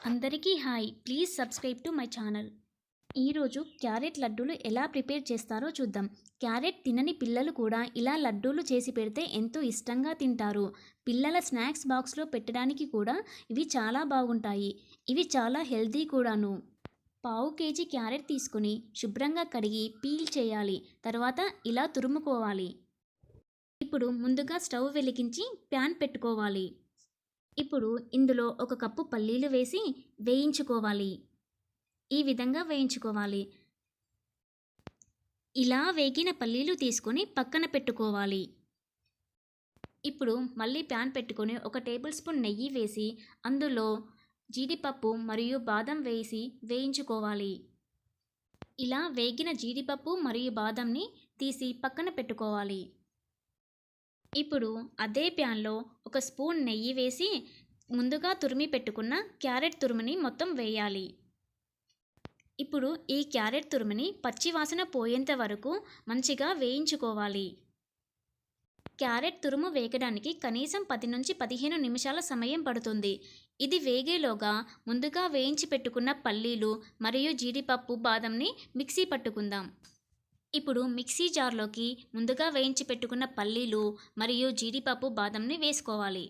అందరికీ hi. Please subscribe to my channel. ఈరోజు carrot లడ్డూలు ఎలా ప్రిపేర్ చేస్తారో చూద్దాం. క్యారెట్ తినని పిల్లలు కూడా ఇలా లడ్డూలు చేసి పెడితే ఎంతో ఇష్టంగా తింటారు. పిల్లల స్నాక్స్ బాక్స్లో పెట్టడానికి కూడా ఇవి చాలా బాగుంటాయి. ఇవి చాలా హెల్తీ కూడాను. పావు కేజీ క్యారెట్ తీసుకుని శుభ్రంగా కడిగి పీల్ చేయాలి. తర్వాత ఇలా తురుముకోవాలి. ఇప్పుడు ముందుగా స్టవ్ వెలిగించి ప్యాన్ పెట్టుకోవాలి. ఇప్పుడు ఇందులో ఒక కప్పు పల్లీలు వేసి వేయించుకోవాలి. ఈ విధంగా వేయించుకోవాలి. ఇలా వేగిన పల్లీలు తీసుకొని పక్కన పెట్టుకోవాలి. ఇప్పుడు మళ్ళీ ప్యాన్ పెట్టుకొని ఒక టేబుల్ స్పూన్ నెయ్యి వేసి అందులో జీడిపప్పు మరియు బాదం వేసి వేయించుకోవాలి. ఇలా వేగిన జీడిపప్పు మరియు బాదంని తీసి పక్కన పెట్టుకోవాలి. ఇప్పుడు అదే ప్యాన్లో ఒక స్పూన్ నెయ్యి వేసి ముందుగా తురిమి పెట్టుకున్న క్యారెట్ తురుముని మొత్తం వేయాలి. ఇప్పుడు ఈ క్యారెట్ తురుముని పచ్చివాసన పోయేంత వరకు మంచిగా వేయించుకోవాలి. క్యారెట్ తురుము వేగడానికి కనీసం 10 నుంచి 15 నిమిషాల సమయం పడుతుంది. ఇది వేగేలోగా ముందుగా వేయించి పెట్టుకున్న పల్లీలు మరియు జీడిపప్పు బాదంని మిక్సీ పట్టుకుందాం. ఇప్పుడు మిక్సీ జార్లోకి ముందుగా వేయించి పెట్టుకున్న పల్లీలు మరియు జీడిపప్పు బాదంని వేసుకోవాలి.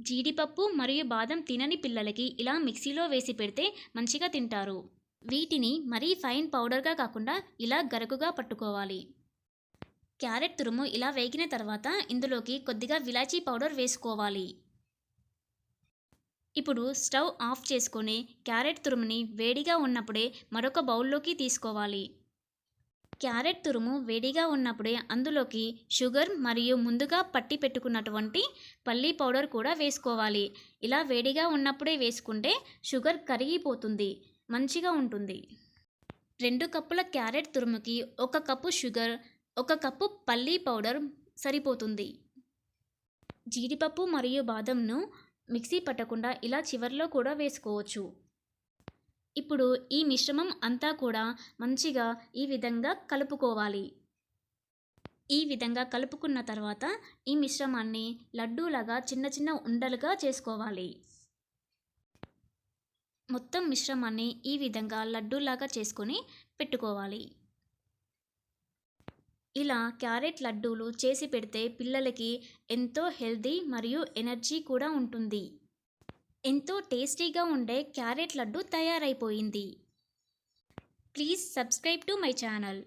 జీడిపప్పు మరియు బాదం తినని పిల్లలకి ఇలా మిక్సీలో వేసి పెడితే మంచిగా తింటారు. వీటిని మరీ ఫైన్ పౌడర్గా కాకుండా ఇలా గరుకుగా పట్టుకోవాలి. క్యారెట్ తురుము ఇలా వేగిన తర్వాత ఇందులోకి కొద్దిగా విలాచీ పౌడర్ వేసుకోవాలి. ఇప్పుడు స్టవ్ ఆఫ్ చేసుకొని క్యారెట్ తురుముని వేడిగా ఉన్నప్పుడే మరొక బౌల్లోకి తీసుకోవాలి. క్యారెట్ తురుము వేడిగా ఉన్నప్పుడే అందులోకి షుగర్ మరియు ముందుగా పట్టి పెట్టుకున్నటువంటి పల్లీ పౌడర్ కూడా వేసుకోవాలి. ఇలా వేడిగా ఉన్నప్పుడే వేసుకుంటే షుగర్ కరిగిపోతుంది, మంచిగా ఉంటుంది. 2 కప్పుల క్యారెట్ తురుముకి 1 కప్పు షుగర్, 1 కప్పు పల్లీ పౌడర్ సరిపోతుంది. జీడిపప్పు మరియు బాదంను మిక్సీ పట్టకుండా ఇలా చివర్లో కూడా వేసుకోవచ్చు. ఇప్పుడు ఈ మిశ్రమం అంతా కూడా మంచిగా ఈ విధంగా కలుపుకోవాలి. ఈ విధంగా కలుపుకున్న తర్వాత ఈ మిశ్రమాన్ని లడ్డూలాగా చిన్న చిన్న ఉండలుగా చేసుకోవాలి. మొత్తం మిశ్రమాన్ని ఈ విధంగా లడ్డూలాగా చేసుకొని పెట్టుకోవాలి. ఇలా క్యారెట్ లడ్డూలు చేసి పెడితే పిల్లలకి ఎంతో హెల్తీ మరియు ఎనర్జీ కూడా ఉంటుంది. ఎంతో టేస్టీగా ఉండే క్యారెట్ లడ్డు తయారైపోయింది. Please subscribe to my channel.